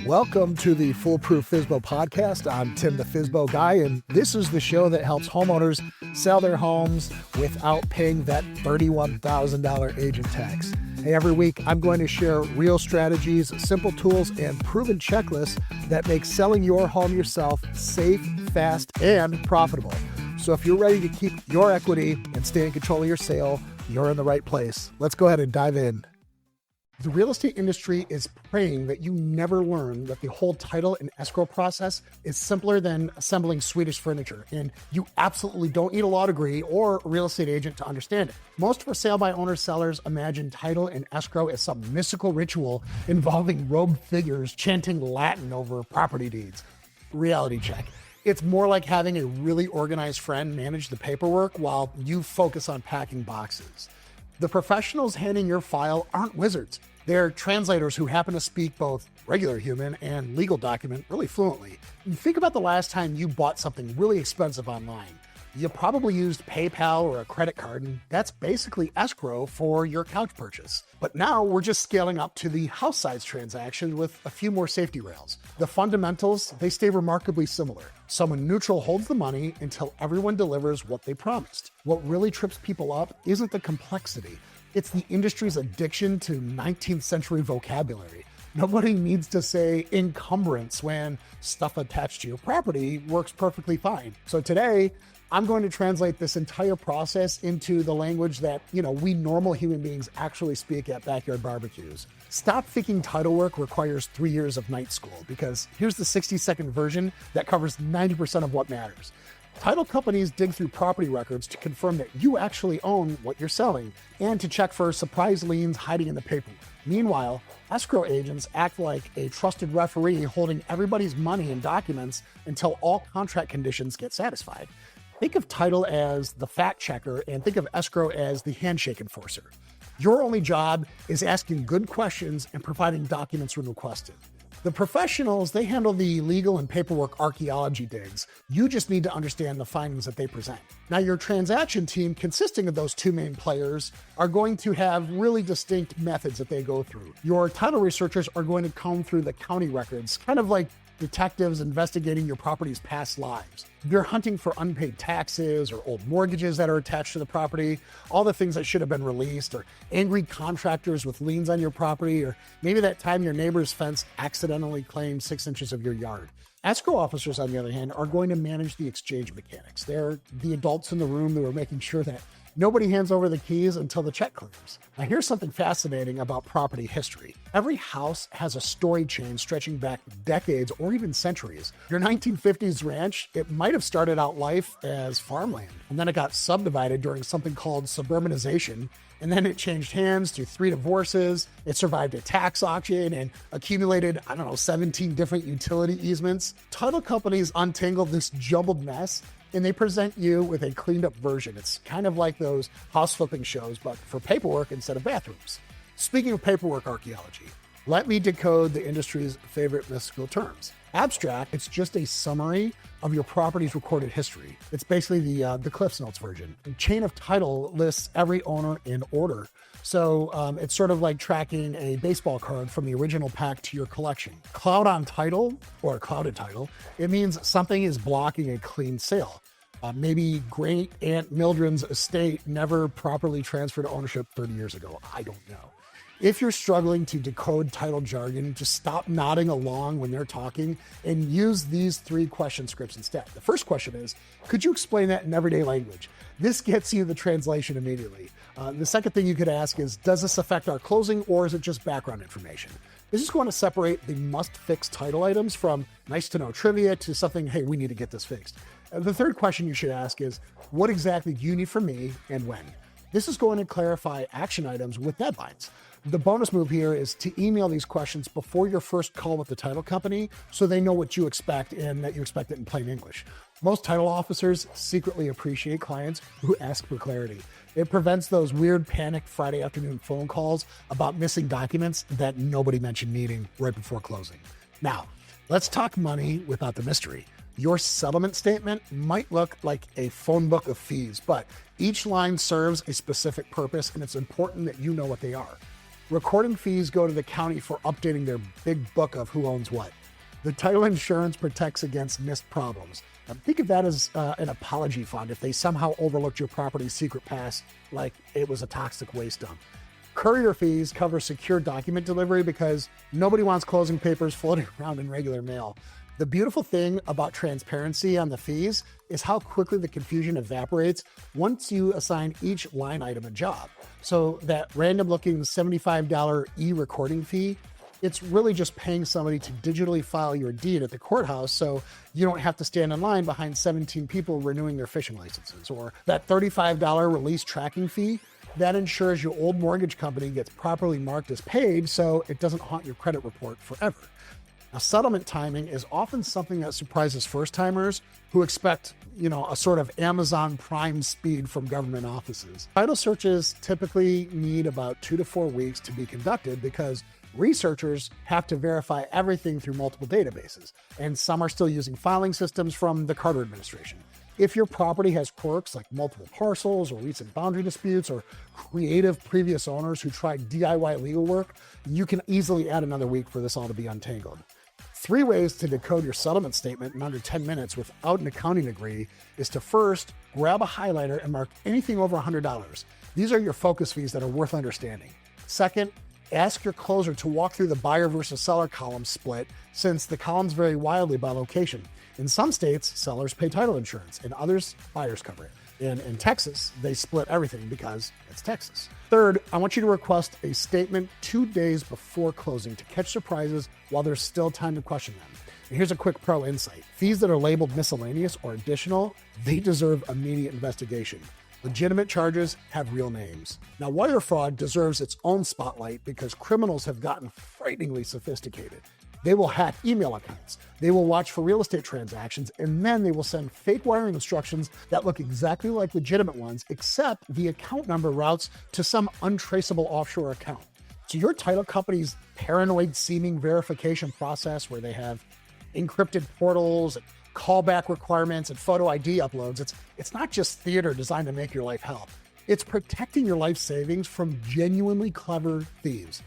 Welcome to the Foolproof FSBO podcast. I'm Tim the FSBO guy, and this is the show that helps homeowners sell their homes without paying that $31,000 agent tax. Hey, every week I'm going to share real strategies, simple tools, and proven checklists that make selling your home yourself safe, fast, and profitable. So if you're ready to keep your equity and stay in control of your sale, you're in the right place. Let's go ahead and dive in. The real estate industry is praying that you never learn that the whole title and escrow process is simpler than assembling Swedish furniture, and you absolutely don't need a law degree or a real estate agent to understand it. Most for sale by owner sellers imagine title and escrow as some mystical ritual involving robed figures chanting Latin over property deeds. Reality check. It's more like having a really organized friend manage the paperwork while you focus on packing boxes. The professionals handing your file aren't wizards. They're translators who happen to speak both regular human and legal document really fluently. Think about the last time you bought something really expensive online. You probably used PayPal or a credit card, and that's basically escrow for your couch purchase. But now we're just scaling up to the house size transaction with a few more safety rails. The fundamentals, they stay remarkably similar. Someone neutral holds the money until everyone delivers what they promised. What really trips people up isn't the complexity. It's the industry's addiction to 19th century vocabulary. Nobody needs to say encumbrance when stuff attached to your property works perfectly fine. So today, I'm going to translate this entire process into the language that, we normal human beings actually speak at backyard barbecues. Stop thinking title work requires 3 years of night school, because here's the 60-second version that covers 90% of what matters. Title companies dig through property records to confirm that you actually own what you're selling and to check for surprise liens hiding in the paperwork. Meanwhile, escrow agents act like a trusted referee holding everybody's money and documents until all contract conditions get satisfied. Think of title as the fact checker and think of escrow as the handshake enforcer. Your only job is asking good questions and providing documents when requested. The professionals, they handle the legal and paperwork archaeology digs. You just need to understand the findings that they present. Now, your transaction team, consisting of those two main players, are going to have really distinct methods that they go through. Your title researchers are going to comb through the county records, kind of like detectives investigating your property's past lives. You're hunting for unpaid taxes or old mortgages that are attached to the property, all the things that should have been released, or angry contractors with liens on your property, or maybe that time your neighbor's fence accidentally claimed 6 inches of your yard. Escrow officers, on the other hand, are going to manage the exchange mechanics. They're the adults in the room who are making sure that nobody hands over the keys until the check clears. Now, here's something fascinating about property history. Every house has a story chain stretching back decades or even centuries. Your 1950s ranch, it might have started out life as farmland, and then it got subdivided during something called suburbanization, and then it changed hands through 3 divorces. It survived a tax auction and accumulated, 17 different utility easements. Title companies untangle this jumbled mess and they present you with a cleaned up version. It's kind of like those house flipping shows, but for paperwork instead of bathrooms. Speaking of paperwork archaeology, let me decode the industry's favorite mystical terms. Abstract, it's just a summary of your property's recorded history. It's basically the Cliff's Notes version. And chain of title lists every owner in order. So it's sort of like tracking a baseball card from the original pack to your collection. Cloud on title, or clouded title, it means something is blocking a clean sale. Maybe great Aunt Mildred's estate never properly transferred ownership 30 years ago. I don't know. If you're struggling to decode title jargon, just stop nodding along when they're talking and use these 3 question scripts instead. The first question is, could you explain that in everyday language? This gets you the translation immediately. The second thing you could ask is, does this affect our closing or is it just background information? This is going to separate the must-fix title items from nice-to-know trivia to something, hey, we need to get this fixed. The third question you should ask is, what exactly do you need from me and when? This is going to clarify action items with deadlines. The bonus move here is to email these questions before your first call with the title company so they know what you expect and that you expect it in plain English. Most title officers secretly appreciate clients who ask for clarity. It prevents those weird panicked Friday afternoon phone calls about missing documents that nobody mentioned needing right before closing. Now, let's talk money without the mystery. Your settlement statement might look like a phone book of fees, but each line serves a specific purpose and it's important that you know what they are. Recording fees go to the county for updating their big book of who owns what. The title insurance protects against missed problems. Think of that as an apology fund if they somehow overlooked your property's secret past, like it was a toxic waste dump. Courier fees cover secure document delivery because nobody wants closing papers floating around in regular mail. The beautiful thing about transparency on the fees is how quickly the confusion evaporates once you assign each line item a job. So that random looking $75 e-recording fee, it's really just paying somebody to digitally file your deed at the courthouse so you don't have to stand in line behind 17 people renewing their fishing licenses. Or that $35 release tracking fee, that ensures your old mortgage company gets properly marked as paid so it doesn't haunt your credit report forever. Now, settlement timing is often something that surprises first-timers who expect, a sort of Amazon Prime speed from government offices. Title searches typically need about 2 to 4 weeks to be conducted because researchers have to verify everything through multiple databases, and some are still using filing systems from the Carter administration. If your property has quirks like multiple parcels or recent boundary disputes or creative previous owners who tried DIY legal work, you can easily add another week for this all to be untangled. 3 ways to decode your settlement statement in under 10 minutes without an accounting degree is to first grab a highlighter and mark anything over $100. These are your focus fees that are worth understanding. Second, ask your closer to walk through the buyer versus seller column split since the columns vary wildly by location. In some states, sellers pay title insurance, and others, buyers cover it. And in Texas, they split everything because it's Texas. Third, I want you to request a statement 2 days before closing to catch surprises while there's still time to question them. And here's a quick pro insight. Fees that are labeled miscellaneous or additional, they deserve immediate investigation. Legitimate charges have real names. Now, wire fraud deserves its own spotlight because criminals have gotten frighteningly sophisticated. They will hack email accounts, they will watch for real estate transactions, and then they will send fake wiring instructions that look exactly like legitimate ones, except the account number routes to some untraceable offshore account. So your title company's paranoid seeming verification process where they have encrypted portals, and callback requirements, and photo ID uploads, it's not just theater designed to make your life hell. It's protecting your life savings from genuinely clever thieves.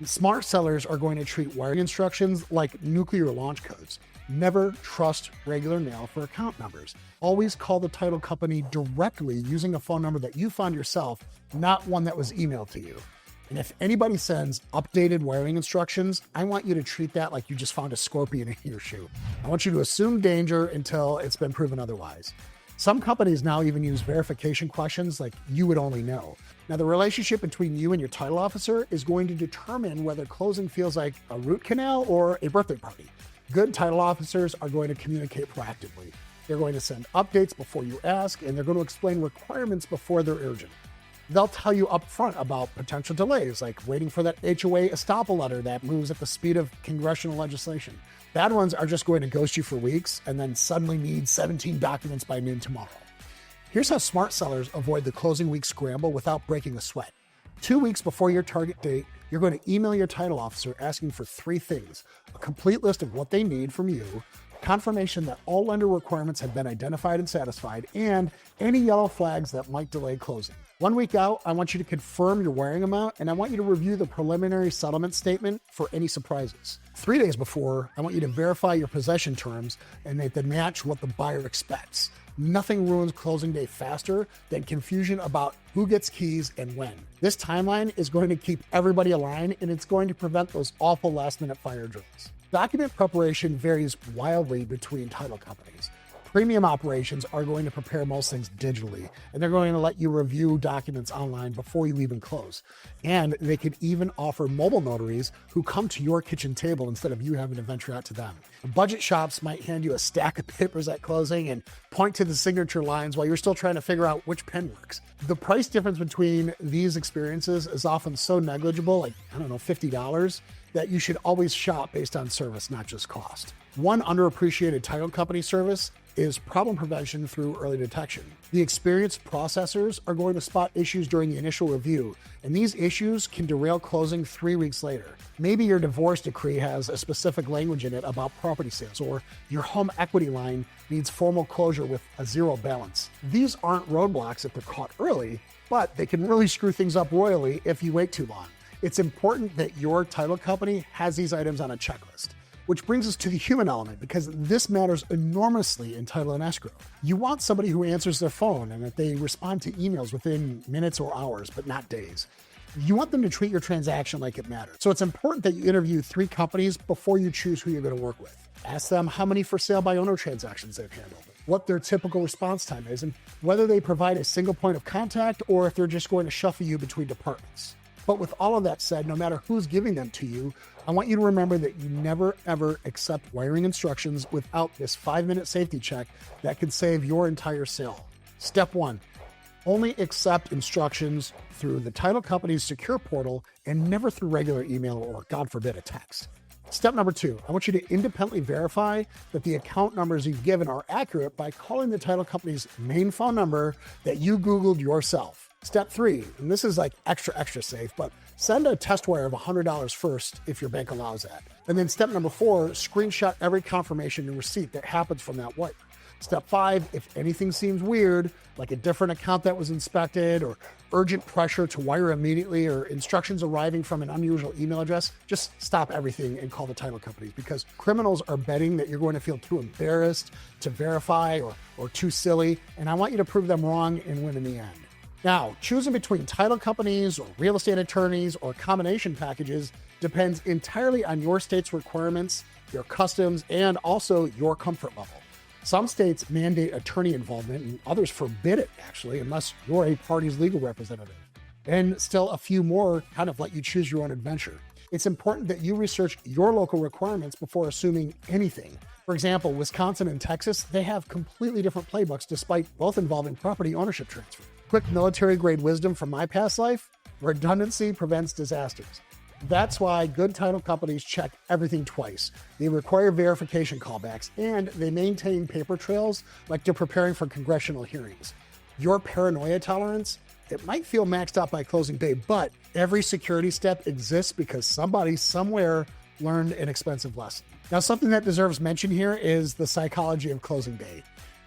Smart sellers are going to treat wiring instructions like nuclear launch codes. Never trust regular mail for account numbers. Always call the title company directly using a phone number that you found yourself, not one that was emailed to you. And if anybody sends updated wiring instructions, I want you to treat that like you just found a scorpion in your shoe. I want you to assume danger until it's been proven otherwise. Some companies now even use verification questions like you would only know. Now, the relationship between you and your title officer is going to determine whether closing feels like a root canal or a birthday party. Good title officers are going to communicate proactively. They're going to send updates before you ask, and they're going to explain requirements before they're urgent. They'll tell you upfront about potential delays, like waiting for that HOA estoppel letter that moves at the speed of congressional legislation. Bad ones are just going to ghost you for weeks and then suddenly need 17 documents by noon tomorrow. Here's how smart sellers avoid the closing week scramble without breaking a sweat. 2 weeks before your target date, you're going to email your title officer asking for 3 things: a complete list of what they need from you, confirmation that all lender requirements have been identified and satisfied, and any yellow flags that might delay closing. 1 week out, I want you to confirm your wiring amount, and I want you to review the preliminary settlement statement for any surprises. 3 days before, I want you to verify your possession terms and that they match what the buyer expects. Nothing ruins closing day faster than confusion about who gets keys and when. This timeline is going to keep everybody aligned, and it's going to prevent those awful last-minute fire drills. Document preparation varies wildly between title companies. Premium operations are going to prepare most things digitally, and they're going to let you review documents online before you leave and close. And they could even offer mobile notaries who come to your kitchen table instead of you having to venture out to them. Budget shops might hand you a stack of papers at closing and point to the signature lines while you're still trying to figure out which pen works. The price difference between these experiences is often so negligible, like, $50, that you should always shop based on service, not just cost. One underappreciated title company service is problem prevention through early detection. The experienced processors are going to spot issues during the initial review, and these issues can derail closing 3 weeks later. Maybe your divorce decree has a specific language in it about property sales, or your home equity line needs formal closure with a zero balance. These aren't roadblocks if they're caught early, but they can really screw things up royally if you wait too long. It's important that your title company has these items on a checklist. Which brings us to the human element, because this matters enormously in title and escrow. You want somebody who answers their phone and that they respond to emails within minutes or hours, but not days. You want them to treat your transaction like it matters. So it's important that you interview 3 companies before you choose who you're going to work with. Ask them how many for sale by owner transactions they've handled, what their typical response time is, and whether they provide a single point of contact or if they're just going to shuffle you between departments. But with all of that said, no matter who's giving them to you, I want you to remember that you never, ever accept wiring instructions without this 5-minute safety check that could save your entire sale. Step 1, only accept instructions through the title company's secure portal and never through regular email or, God forbid, a text. Step number 2, I want you to independently verify that the account numbers you've given are accurate by calling the title company's main phone number that you Googled yourself. Step 3, and this is like extra safe, but send a test wire of $100 first if your bank allows that. And then step number 4, screenshot every confirmation and receipt that happens from that wire. Step 5, if anything seems weird, like a different account that was inspected or urgent pressure to wire immediately or instructions arriving from an unusual email address, just stop everything and call the title companies, because criminals are betting that you're going to feel too embarrassed to verify or too silly, and I want you to prove them wrong and win in the end. Now, choosing between title companies or real estate attorneys or combination packages depends entirely on your state's requirements, your customs, and also your comfort level. Some states mandate attorney involvement and others forbid it, actually, unless you're a party's legal representative. And still a few more kind of let you choose your own adventure. It's important that you research your local requirements before assuming anything. For example, Wisconsin and Texas, they have completely different playbooks despite both involving property ownership transfer. Quick military-grade wisdom from my past life: redundancy prevents disasters. That's why good title companies check everything twice. They require verification callbacks, and they maintain paper trails like they're preparing for congressional hearings. Your paranoia tolerance, it might feel maxed out by closing day, but every security step exists because somebody somewhere learned an expensive lesson. Now, something that deserves mention here is the psychology of closing day.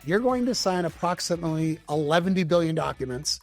You're going to sign approximately 11 billion documents.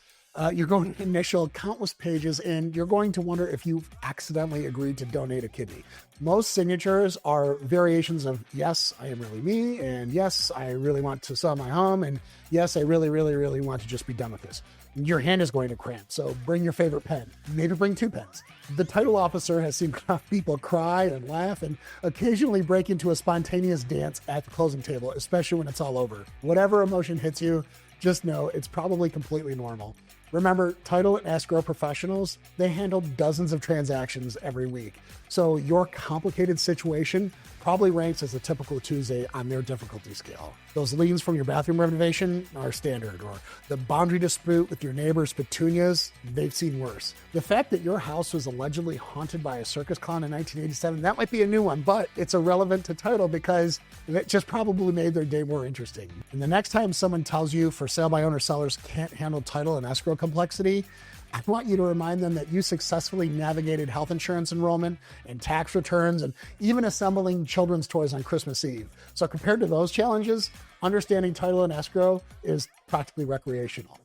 You're going to initial countless pages, and you're going to wonder if you've accidentally agreed to donate a kidney. Most signatures are variations of, yes, I am really me, and yes, I really want to sell my home, and yes, I really want to just be done with this. Your hand is going to cramp, so bring your favorite pen. Maybe bring 2 pens. The title officer has seen people cry and laugh and occasionally break into a spontaneous dance at the closing table, especially when it's all over. Whatever emotion hits you, just know it's probably completely normal. Remember, title and escrow professionals, they handle dozens of transactions every week. So your complicated situation probably ranks as a typical Tuesday on their difficulty scale. Those liens from your bathroom renovation are standard, or the boundary dispute with your neighbor's petunias, they've seen worse. The fact that your house was allegedly haunted by a circus clown in 1987, that might be a new one, but it's irrelevant to title because it just probably made their day more interesting. And the next time someone tells you for sale by owner sellers can't handle title and escrow complexity, I want you to remind them that you successfully navigated health insurance enrollment and tax returns and even assembling children's toys on Christmas Eve. So compared to those challenges, understanding title and escrow is practically recreational.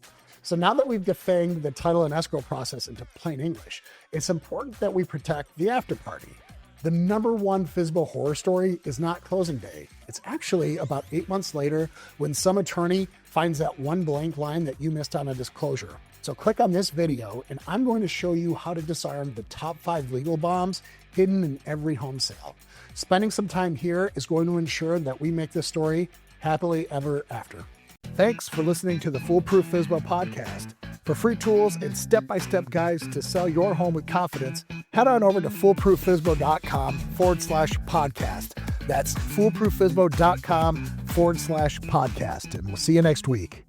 So now that we've defanged the title and escrow process into plain English, it's important that we protect the after party. The number one FSBO horror story is not closing day. It's actually about 8 months later when some attorney finds that one blank line that you missed on a disclosure. So click on this video and I'm going to show you how to disarm the top 5 legal bombs hidden in every home sale. Spending some time here is going to ensure that we make this story happily ever after. Thanks for listening to the Foolproof FSBO podcast. For free tools and step-by-step guides to sell your home with confidence, head on over to foolprooffsbo.com/podcast. That's foolprooffsbo.com/podcast. And we'll see you next week.